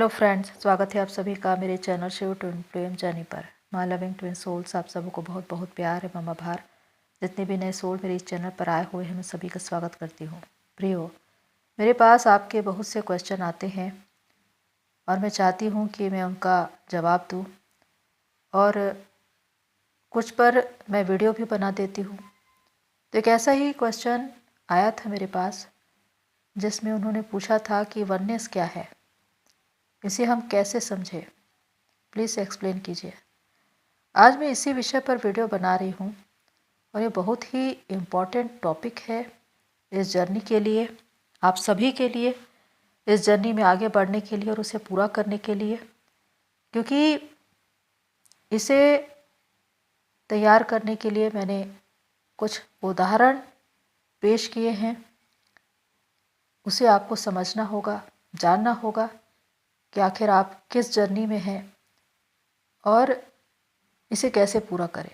Hello friends, स्वागत है आप सभी का मेरे channel Shiv twin flame journey पर। माय लविंग ट्विन सोल्स, आप सबको बहुत बहुत प्यार एवं आभार। जितने भी नए सोल मेरे इस चैनल पर आए हुए हैं मैं सभी का स्वागत करती हूँ। प्रियो, मेरे पास आपके बहुत से क्वेश्चन आते हैं और मैं चाहती हूँ कि मैं उनका जवाब दूँ, और कुछ पर मैं वीडियो भी बना देती हूँ। तो एक ऐसा ही क्वेश्चन आया था मेरे पास जिसमें उन्होंने पूछा था कि वननेस क्या है, इसे हम कैसे समझें, प्लीज़ एक्सप्लेन कीजिए। आज मैं इसी विषय पर वीडियो बना रही हूँ और ये बहुत ही इम्पॉर्टेंट टॉपिक है इस जर्नी के लिए, आप सभी के लिए, इस जर्नी में आगे बढ़ने के लिए और उसे पूरा करने के लिए, क्योंकि इसे तैयार करने के लिए मैंने कुछ उदाहरण पेश किए हैं। उसे आपको समझना होगा, जानना होगा कि आखिर आप किस जर्नी में हैं और इसे कैसे पूरा करें।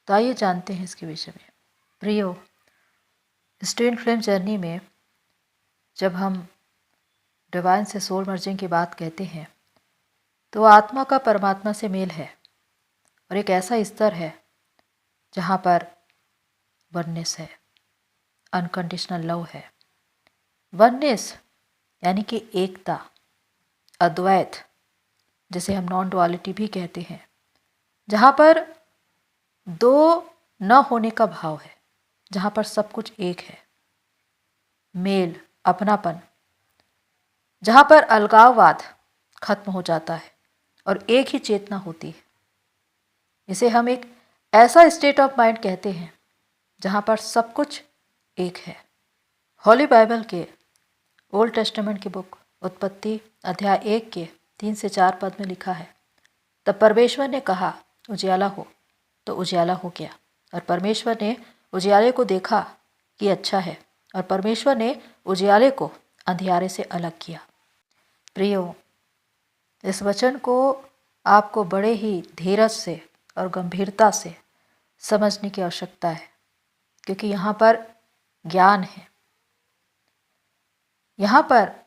तो आइए जानते हैं इसके विषय में। प्रियो, ट्विन फ्लेम जर्नी में जब हम डिवाइन से सोल मर्जिंग की बात कहते हैं तो आत्मा का परमात्मा से मेल है और एक ऐसा स्तर है जहाँ पर वननेस है, अनकंडीशनल लव है। वननेस यानी कि एकता, अद्वैत, जिसे हम नॉन डुअलिटी भी कहते हैं, जहाँ पर दो न होने का भाव है, जहाँ पर सब कुछ एक है। मेल, अपनापन, जहाँ पर अलगाववाद खत्म हो जाता है और एक ही चेतना होती है। इसे हम एक ऐसा स्टेट ऑफ माइंड कहते हैं जहाँ पर सब कुछ एक है। होली बाइबल के ओल्ड टेस्टामेंट की बुक उत्पत्ति अध्याय 1 के 3 से 4 पद में लिखा है, तब परमेश्वर ने कहा उजियाला हो, तो उजियाला हो गया। और परमेश्वर ने उजियाले को देखा कि अच्छा है, और परमेश्वर ने उजियाले को अंधियारे से अलग किया। प्रियो, इस वचन को आपको बड़े ही धीरज से और गंभीरता से समझने की आवश्यकता है, क्योंकि यहाँ पर ज्ञान है। यहाँ पर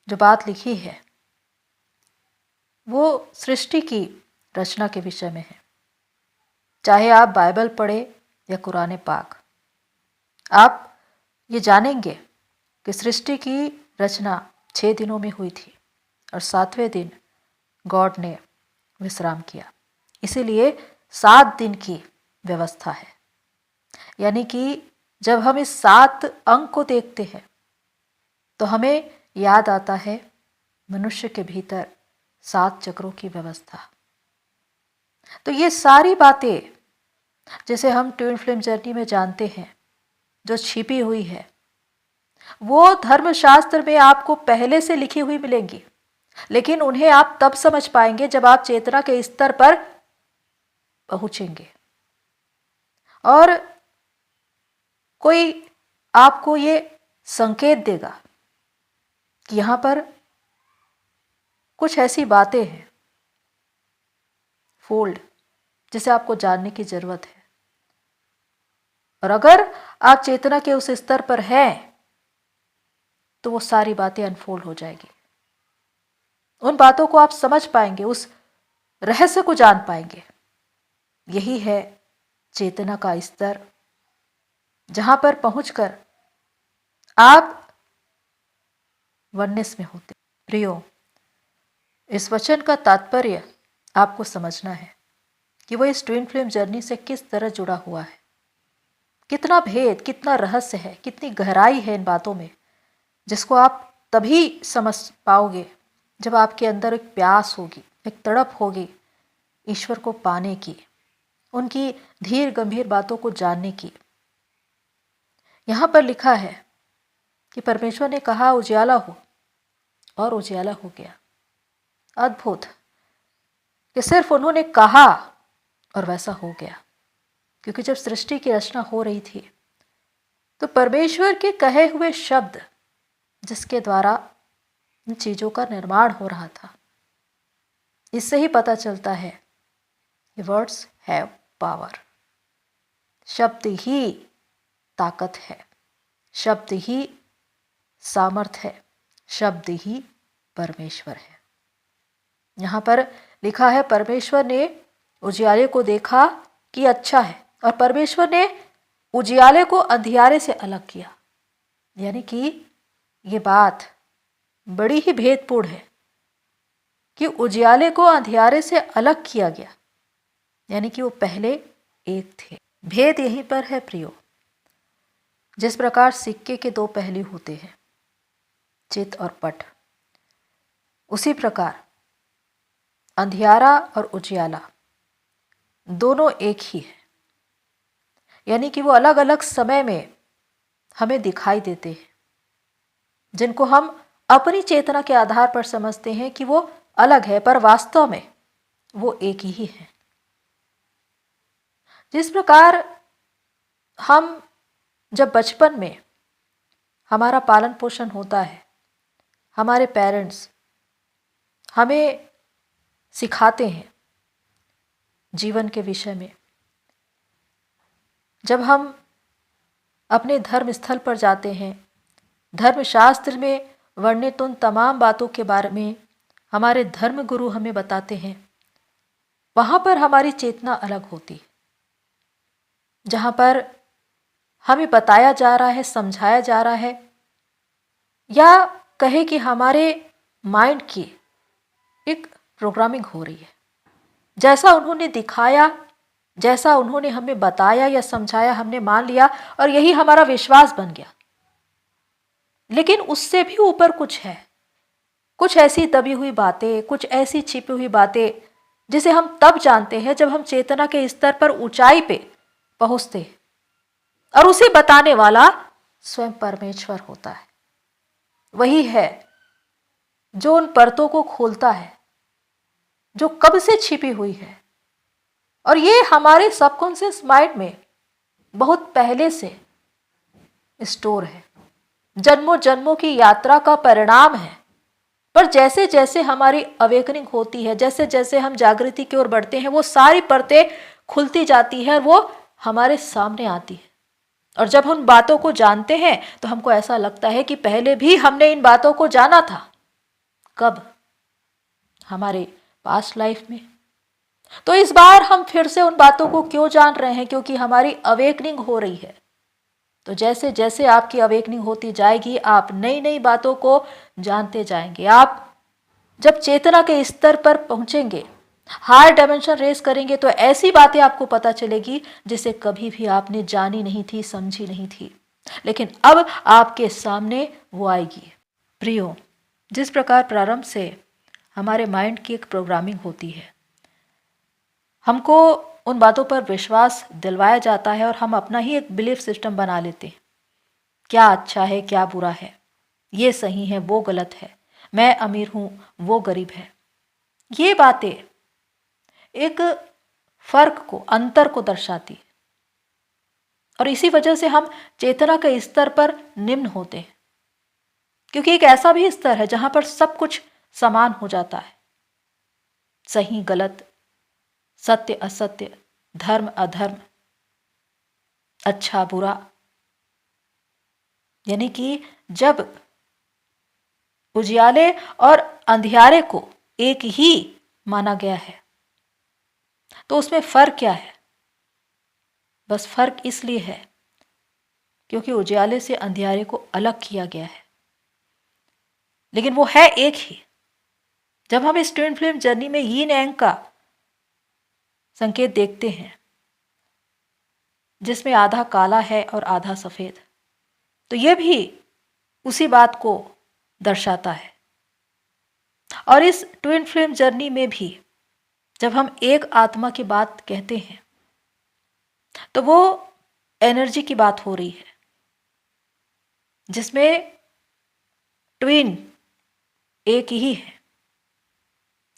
जो बात लिखी है वो सृष्टि की रचना के विषय में है। चाहे आप बाइबल पढ़े या कुरान पाक, आप ये जानेंगे कि सृष्टि की रचना 6 दिनों में हुई थी और 7वें दिन गॉड ने विश्राम किया। इसीलिए 7 दिन की व्यवस्था है। यानी कि जब हम इस 7 अंक को देखते हैं तो हमें याद आता है मनुष्य के भीतर 7 चक्रों की व्यवस्था। तो ये सारी बातें जिसे हम ट्विन फ्लेम जर्नी में जानते हैं, जो छिपी हुई है, वो धर्मशास्त्र में आपको पहले से लिखी हुई मिलेंगी, लेकिन उन्हें आप तब समझ पाएंगे जब आप चेतना के स्तर पर पहुंचेंगे और कोई आपको ये संकेत देगा कि यहां पर कुछ ऐसी बातें हैं फोल्ड, जिसे आपको जानने की जरूरत है। और अगर आप चेतना के उस स्तर पर हैं तो वो सारी बातें अनफोल्ड हो जाएगी। उन बातों को आप समझ पाएंगे, उस रहस्य को जान पाएंगे। यही है चेतना का स्तर, जहां पर पहुंचकर आप वननेस में होते। प्रियो, इस वचन का तात्पर्य आपको समझना है कि वो इस ट्विन फ्लेम जर्नी से किस तरह जुड़ा हुआ है। कितना भेद, कितना रहस्य है, कितनी गहराई है इन बातों में, जिसको आप तभी समझ पाओगे जब आपके अंदर एक प्यास होगी, एक तड़प होगी ईश्वर को पाने की, उनकी धीर गंभीर बातों को जानने की। यहाँ पर लिखा है कि परमेश्वर ने कहा उजियाला हो, और उजियाला हो गया। अद्भुत कि सिर्फ उन्होंने कहा और वैसा हो गया, क्योंकि जब सृष्टि की रचना हो रही थी तो परमेश्वर के कहे हुए शब्द, जिसके द्वारा इन चीजों का निर्माण हो रहा था, इससे ही पता चलता है कि वर्ड्स हैव पावर। शब्द ही ताकत है, शब्द ही सामर्थ है, शब्द ही परमेश्वर है। यहाँ पर लिखा है परमेश्वर ने उजियाले को देखा कि अच्छा है, और परमेश्वर ने उजियाले को अंधियारे से अलग किया। यानी कि ये बात बड़ी ही भेदपूर्ण है कि उजियाले को अंधियारे से अलग किया गया, यानी कि वो पहले एक थे। भेद यहीं पर है प्रियो। जिस प्रकार सिक्के के दो पहलू होते हैं, चित और पट, उसी प्रकार अंधियारा और उजियाला दोनों एक ही है। यानी कि वो अलग अलग समय में हमें दिखाई देते हैं, जिनको हम अपनी चेतना के आधार पर समझते हैं कि वो अलग है, पर वास्तव में वो एक ही है। जिस प्रकार हम जब बचपन में हमारा पालन पोषण होता है, हमारे पेरेंट्स हमें सिखाते हैं जीवन के विषय में, जब हम अपने धर्म स्थल पर जाते हैं, धर्मशास्त्र में वर्णित उन तमाम बातों के बारे में हमारे धर्म गुरु हमें बताते हैं, वहाँ पर हमारी चेतना अलग होती है। जहाँ पर हमें बताया जा रहा है, समझाया जा रहा है, या कहे कि हमारे माइंड की एक प्रोग्रामिंग हो रही है। जैसा उन्होंने दिखाया, जैसा उन्होंने हमें बताया या समझाया, हमने मान लिया और यही हमारा विश्वास बन गया। लेकिन उससे भी ऊपर कुछ है, कुछ ऐसी दबी हुई बातें, कुछ ऐसी छिपी हुई बातें जिसे हम तब जानते हैं जब हम चेतना के स्तर पर ऊंचाई पे पहुंचते हैं, और उसे बताने वाला स्वयं परमेश्वर होता है। वही है जो उन परतों को खोलता है जो कब से छिपी हुई है, और ये हमारे सबकॉन्शियस माइंड में बहुत पहले से स्टोर है, जन्मों जन्मों की यात्रा का परिणाम है। पर जैसे जैसे हमारी अवेकनिंग होती है, जैसे जैसे हम जागृति की ओर बढ़ते हैं, वो सारी परतें खुलती जाती है और वो हमारे सामने आती है। और जब हम बातों को जानते हैं तो हमको ऐसा लगता है कि पहले भी हमने इन बातों को जाना था। कब? हमारे पास्ट लाइफ में। तो इस बार हम फिर से उन बातों को क्यों जान रहे हैं? क्योंकि हमारी अवेकनिंग हो रही है। तो जैसे जैसे आपकी अवेकनिंग होती जाएगी, आप नई नई बातों को जानते जाएंगे। आप जब चेतना के स्तर पर पहुंचेंगे, हायर डायमेंशन रेस करेंगे, तो ऐसी बातें आपको पता चलेगी जिसे कभी भी आपने जानी नहीं थी, समझी नहीं थी, लेकिन अब आपके सामने वो आएगी। प्रियो, जिस प्रकार प्रारंभ से हमारे माइंड की एक प्रोग्रामिंग होती है, हमको उन बातों पर विश्वास दिलवाया जाता है और हम अपना ही एक बिलीफ सिस्टम बना लेते हैं। क्या अच्छा है, क्या बुरा है, ये सही है, वो गलत है, मैं अमीर हूं, वो गरीब है। ये बातें एक फर्क को, अंतर को दर्शाती है, और इसी वजह से हम चेतना के स्तर पर निम्न होते हैं, क्योंकि एक ऐसा भी स्तर है जहां पर सब कुछ समान हो जाता है। सही गलत, सत्य असत्य, धर्म अधर्म, अच्छा बुरा। यानी कि जब उजियाले और अंधियारे को एक ही माना गया है, तो उसमें फर्क क्या है? बस फर्क इसलिए है क्योंकि उजियाले से अंधियारे को अलग किया गया है, लेकिन वो है एक ही। जब हम इस ट्विन फ्लेम जर्नी में यीन एंग का संकेत देखते हैं, जिसमें आधा काला है और आधा सफेद, तो यह भी उसी बात को दर्शाता है। और इस ट्विन फ्लेम जर्नी में भी जब हम एक आत्मा की बात कहते हैं, तो वो एनर्जी की बात हो रही है, जिसमें ट्विन एक ही है,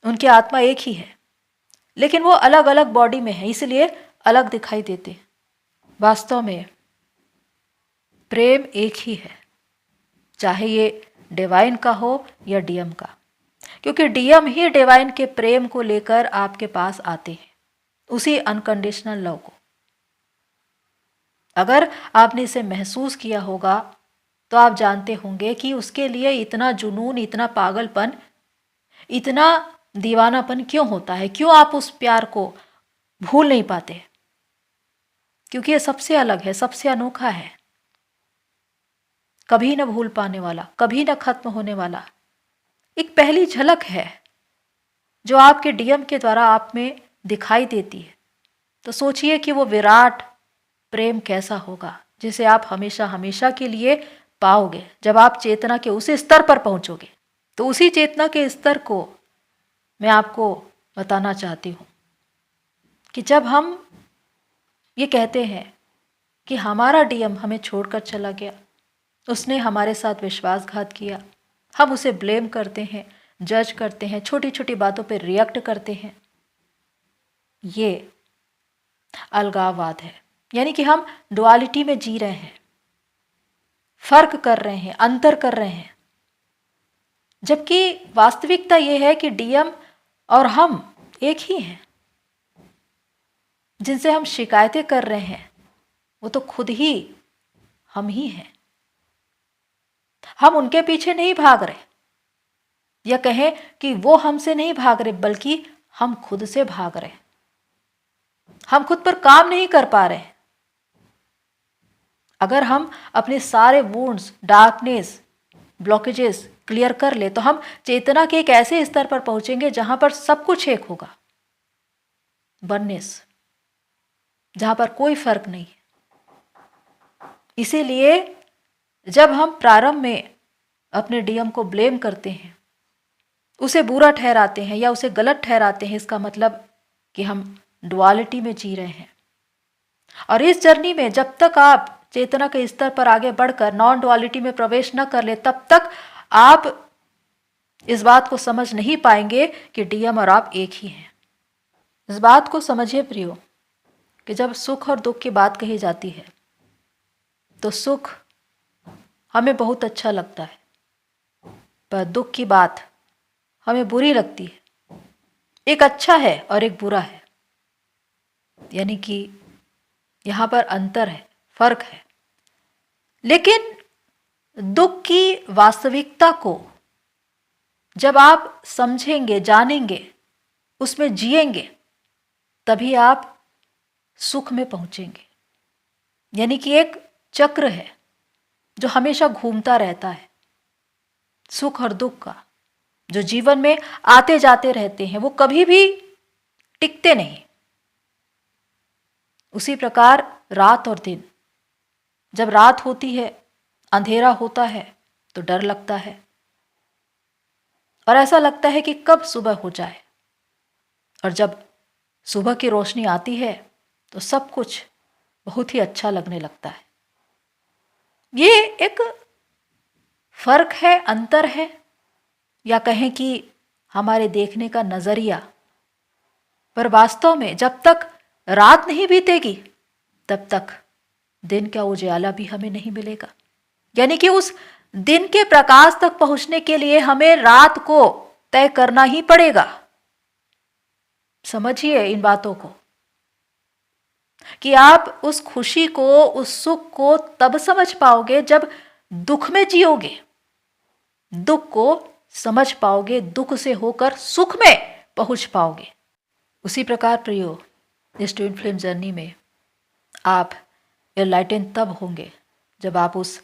उनकी आत्मा एक ही है, लेकिन वो अलग अलग बॉडी में है, इसलिए अलग दिखाई देते हैं। वास्तव में प्रेम एक ही है, चाहे ये डिवाइन का हो या डीएम का, क्योंकि डीएम ही डिवाइन के प्रेम को लेकर आपके पास आते हैं, उसी अनकंडीशनल लव को। अगर आपने इसे महसूस किया होगा तो आप जानते होंगे कि उसके लिए इतना जुनून, इतना पागलपन इतना दीवानापन क्यों होता है, क्यों आप उस प्यार को भूल नहीं पाते? क्योंकि ये सबसे अलग है, सबसे अनोखा है, कभी न भूल पाने वाला, कभी न खत्म होने वाला। एक पहली झलक है जो आपके डीएम के द्वारा आप में दिखाई देती है। तो सोचिए कि वो विराट प्रेम कैसा होगा जिसे आप हमेशा हमेशा के लिए पाओगे जब आप चेतना के उस स्तर पर पहुंचोगे। तो उसी चेतना के स्तर को मैं आपको बताना चाहती हूँ कि जब हम ये कहते हैं कि हमारा डीएम हमें छोड़कर चला गया, उसने हमारे साथ विश्वासघात किया, हम उसे ब्लेम करते हैं, जज करते हैं, छोटी छोटी बातों पे रिएक्ट करते हैं, ये अलगाववाद है। यानी कि हम डुअलिटी में जी रहे हैं, फर्क कर रहे हैं, अंतर कर रहे हैं, जबकि वास्तविकता यह है कि डीएम और हम एक ही हैं। जिनसे हम शिकायतें कर रहे हैं वो तो खुद ही हम ही हैं। हम उनके पीछे नहीं भाग रहे, या कहें कि वो हमसे नहीं भाग रहे, बल्कि हम खुद से भाग रहे। हम खुद पर काम नहीं कर पा रहे। अगर हम अपने सारे वुंड्स, डार्कनेस, ब्लॉकेजेस क्लियर कर ले तो हम चेतना के एक ऐसे स्तर पर पहुंचेंगे जहां पर सब कुछ एक होगा, वननेस, जहां पर कोई फर्क नहीं है। इसीलिए जब हम प्रारंभ में अपने डीएम को ब्लेम करते हैं, उसे बुरा ठहराते हैं या उसे गलत ठहराते हैं, इसका मतलब कि हम डुअलिटी में जी रहे हैं। और इस जर्नी में जब तक आप चेतना के स्तर पर आगे बढ़कर नॉन डुअलिटी में प्रवेश न कर ले, तब तक आप इस बात को समझ नहीं पाएंगे कि डीएम और आप एक ही हैं। इस बात को समझिए प्रियो कि जब सुख और दुख की बात कही जाती है तो सुख हमें बहुत अच्छा लगता है, पर दुख की बात हमें बुरी लगती है। एक अच्छा है और एक बुरा है, यानी कि यहां पर अंतर है, फर्क है। लेकिन दुख की वास्तविकता को जब आप समझेंगे, जानेंगे, उसमें जिएंगे, तभी आप सुख में पहुंचेंगे। यानी कि एक चक्र है जो हमेशा घूमता रहता है, सुख और दुख का, जो जीवन में आते जाते रहते हैं, वो कभी भी टिकते नहीं। उसी प्रकार रात और दिन, जब रात होती है, अंधेरा होता है तो डर लगता है और ऐसा लगता है कि कब सुबह हो जाए, और जब सुबह की रोशनी आती है तो सब कुछ बहुत ही अच्छा लगने लगता है। ये एक फर्क है, अंतर है, या कहें कि हमारे देखने का नजरिया। पर वास्तव में जब तक रात नहीं बीतेगी तब तक दिन का उजाला भी हमें नहीं मिलेगा। यानी कि उस दिन के प्रकाश तक पहुंचने के लिए हमें रात को तय करना ही पड़ेगा। समझिए इन बातों को कि आप उस खुशी को, उस सुख को तब समझ पाओगे जब दुख में जियोगे, दुख को समझ पाओगे, दुख से होकर सुख में पहुंच पाओगे। उसी प्रकार प्रियो, इस ट्विन फ्लेम जर्नी में आप एनलाइटन तब होंगे जब आप उस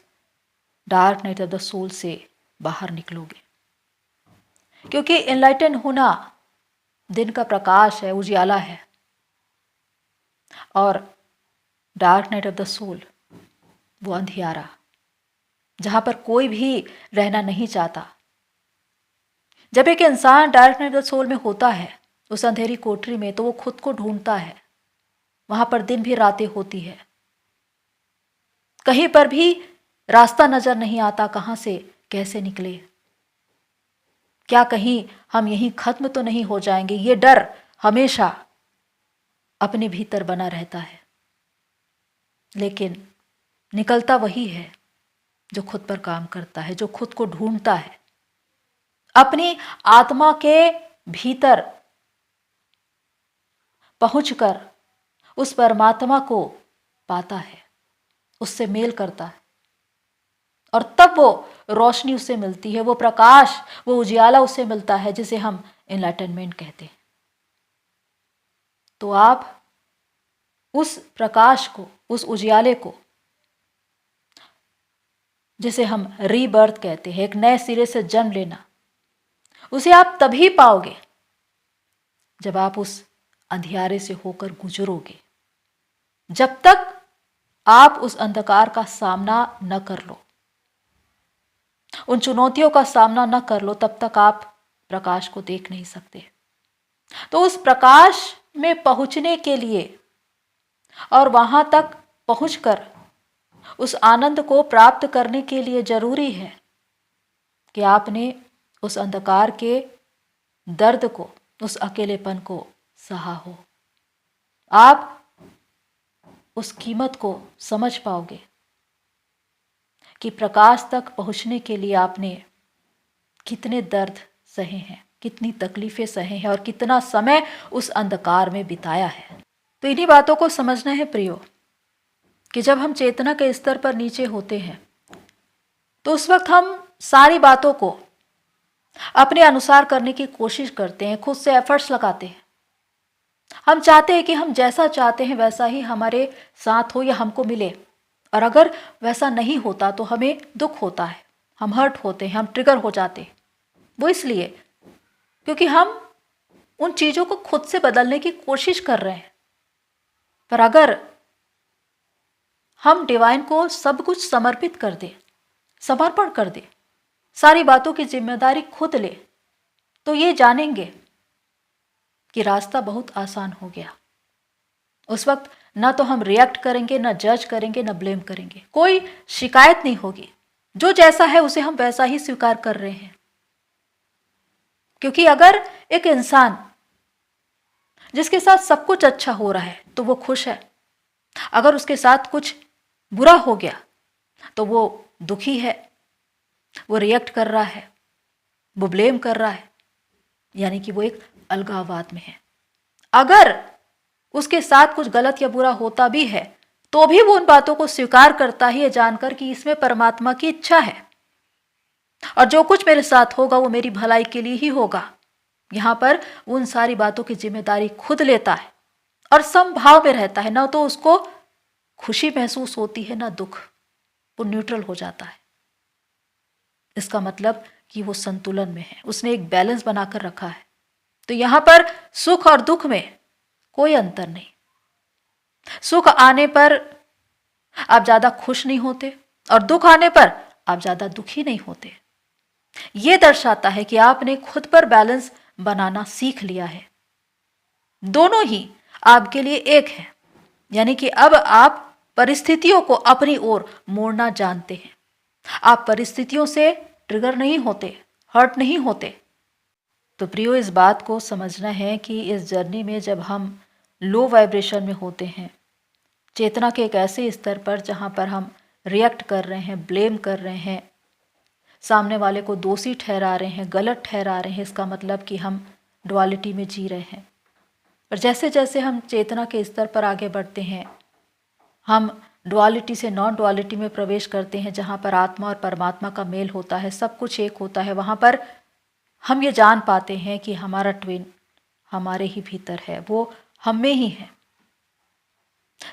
dark night of the soul से बाहर निकलोगे। क्योंकि एनलाइटन होना दिन का प्रकाश है, उजियाला है, और dark night of the soul वो अंधियारा, जहां पर कोई भी रहना नहीं चाहता। जब एक इंसान dark night of the soul में होता है, उस अंधेरी कोठरी में, तो वो खुद को ढूंढता है। वहां पर दिन भी रातें होती है, कहीं पर भी रास्ता नजर नहीं आता, कहां से कैसे निकले, क्या कहीं हम यहीं खत्म तो नहीं हो जाएंगे। ये डर हमेशा अपने भीतर बना रहता है। लेकिन निकलता वही है जो खुद पर काम करता है, जो खुद को ढूंढता है, अपनी आत्मा के भीतर पहुंचकर उस परमात्मा को पाता है, उससे मेल करता है और तब वो रोशनी उसे मिलती है, वो प्रकाश, वो उजियाला उसे मिलता है जिसे हम एनलाइटनमेंट कहते हैं। तो आप उस प्रकाश को, उस उजियाले को, जिसे हम रीबर्थ कहते हैं, एक नए सिरे से जन्म लेना, उसे आप तभी पाओगे जब आप उस अंधियारे से होकर गुजरोगे। जब तक आप उस अंधकार का सामना न कर लो, उन चुनौतियों का सामना न कर लो, तब तक आप प्रकाश को देख नहीं सकते। तो उस प्रकाश में पहुंचने के लिए और वहां तक पहुंचकर उस आनंद को प्राप्त करने के लिए जरूरी है कि आपने उस अंधकार के दर्द को, उस अकेलेपन को सहा हो। आप उस कीमत को समझ पाओगे कि प्रकाश तक पहुंचने के लिए आपने कितने दर्द सहे हैं, कितनी तकलीफें सहे हैं और कितना समय उस अंधकार में बिताया है। तो इन्हीं बातों को समझना है प्रियो, कि जब हम चेतना के स्तर पर नीचे होते हैं तो उस वक्त हम सारी बातों को अपने अनुसार करने की कोशिश करते हैं, खुद से एफर्ट्स लगाते हैं। हम चाहते हैं कि हम जैसा चाहते हैं वैसा ही हमारे साथ हो या हमको मिले, और अगर वैसा नहीं होता तो हमें दुख होता है, हम हर्ट होते हैं, हम ट्रिगर हो जाते हैं। वो इसलिए क्योंकि हम उन चीज़ों को खुद से बदलने की कोशिश कर रहे हैं। पर अगर हम डिवाइन को सब कुछ समर्पित कर दें, समर्पण कर दें, सारी बातों की जिम्मेदारी खुद ले, तो ये जानेंगे कि रास्ता बहुत आसान हो गया। उस वक्त ना तो हम रिएक्ट करेंगे, ना जज करेंगे, ना ब्लेम करेंगे, कोई शिकायत नहीं होगी। जो जैसा है उसे हम वैसा ही स्वीकार कर रहे हैं। क्योंकि अगर एक इंसान जिसके साथ सब कुछ अच्छा हो रहा है तो वो खुश है, अगर उसके साथ कुछ बुरा हो गया तो वो दुखी है, वो रिएक्ट कर रहा है, वो ब्लेम कर रहा है, यानी कि वो एक अलगाववाद में है। अगर उसके साथ कुछ गलत या बुरा होता भी है तो भी वो उन बातों को स्वीकार करता ही है, जानकर कि इसमें परमात्मा की इच्छा है और जो कुछ मेरे साथ होगा वो मेरी भलाई के लिए ही होगा। यहां पर उन सारी बातों की जिम्मेदारी खुद लेता है और समभाव में रहता है। ना तो उसको खुशी महसूस होती है ना दुख, वो न्यूट्रल हो जाता है। इसका मतलब कि वो संतुलन में है, उसने एक बैलेंस बनाकर रखा है। तो यहां पर सुख और दुख में कोई अंतर नहीं। सुख आने पर आप ज्यादा खुश नहीं होते और दुख आने पर आप ज्यादा दुखी नहीं होते। यह दर्शाता है कि आपने खुद पर बैलेंस बनाना सीख लिया है। दोनों ही आपके लिए एक है, यानी कि अब आप परिस्थितियों को अपनी ओर मोड़ना जानते हैं। आप परिस्थितियों से ट्रिगर नहीं होते, हर्ट नहीं होते। तो प्रियो, इस बात को समझना है कि इस जर्नी में जब हम लो वाइब्रेशन में होते हैं, चेतना के एक ऐसे स्तर पर जहां पर हम रिएक्ट कर रहे हैं, ब्लेम कर रहे हैं, सामने वाले को दोषी ठहरा रहे हैं, गलत ठहरा रहे हैं, इसका मतलब कि हम डुअलिटी में जी रहे हैं। पर जैसे जैसे हम चेतना के स्तर पर आगे बढ़ते हैं, हम डुअलिटी से नॉन डुअलिटी में प्रवेश करते हैं, जहाँ पर आत्मा और परमात्मा का मेल होता है, सब कुछ एक होता है। वहाँ पर हम ये जान पाते हैं कि हमारा ट्विन हमारे ही भीतर है, वो हम में ही है।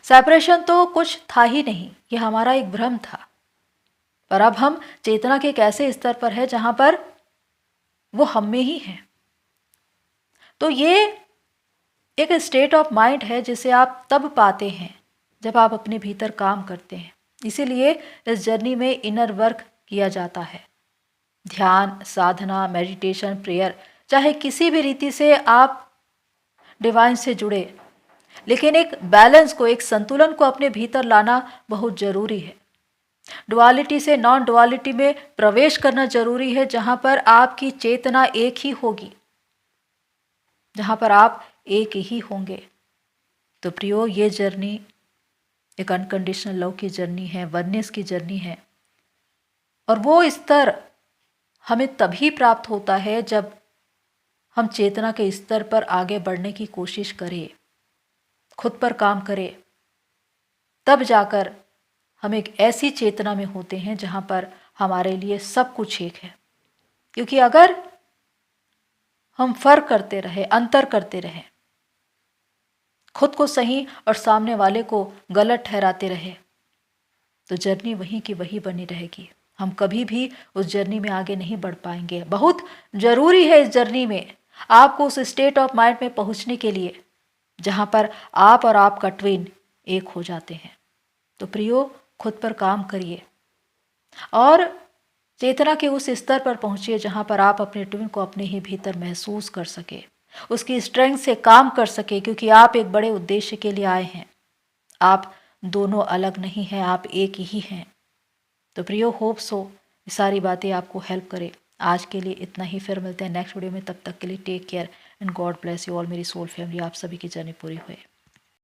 सेपरेशन तो कुछ था ही नहीं, ये हमारा एक भ्रम था। पर अब हम चेतना के एक ऐसे स्तर पर है जहां पर वो हम में ही है। तो ये एक स्टेट ऑफ माइंड है जिसे आप तब पाते हैं जब आप अपने भीतर काम करते हैं। इसीलिए इस जर्नी में इनर वर्क किया जाता है। ध्यान, साधना, मेडिटेशन, प्रेयर, चाहे किसी भी रीति से आप डिवाइन से जुड़े, लेकिन एक बैलेंस को, एक संतुलन को अपने भीतर लाना बहुत जरूरी है। डुअलिटी से नॉन डुअलिटी में प्रवेश करना जरूरी है, जहां पर आपकी चेतना एक ही होगी, जहां पर आप एक ही होंगे। तो प्रियो, ये जर्नी एक अनकंडीशनल लव की जर्नी है, वननेस की जर्नी है। और वो स्तर हमें तभी प्राप्त होता है जब हम चेतना के स्तर पर आगे बढ़ने की कोशिश करें, खुद पर काम करें। तब जाकर हम एक ऐसी चेतना में होते हैं जहां पर हमारे लिए सब कुछ एक है। क्योंकि अगर हम फर्क करते रहे, अंतर करते रहे, खुद को सही और सामने वाले को गलत ठहराते रहे, तो जर्नी वहीं की वहीं बनी रहेगी। हम कभी भी उस जर्नी में आगे नहीं बढ़ पाएंगे। बहुत जरूरी है इस जर्नी में आपको उस स्टेट ऑफ माइंड में पहुंचने के लिए जहां पर आप और आपका ट्विन एक हो जाते हैं। तो प्रियो, खुद पर काम करिए और चेतना के उस स्तर पर पहुंचिए जहां पर आप अपने ट्विन को अपने ही भीतर महसूस कर सके, उसकी स्ट्रेंथ से काम कर सके, क्योंकि आप एक बड़े उद्देश्य के लिए आए हैं। आप दोनों अलग नहीं हैं, आप एक ही हैं। तो प्रियो, होप सो ये सारी बातें आपको हेल्प करे। आज के लिए इतना ही, फिर मिलते हैं नेक्स्ट वीडियो में। तब तक के लिए take care and God bless you all. मेरी सोल फैमिली, आप सभी की जर्नी पूरी हुए।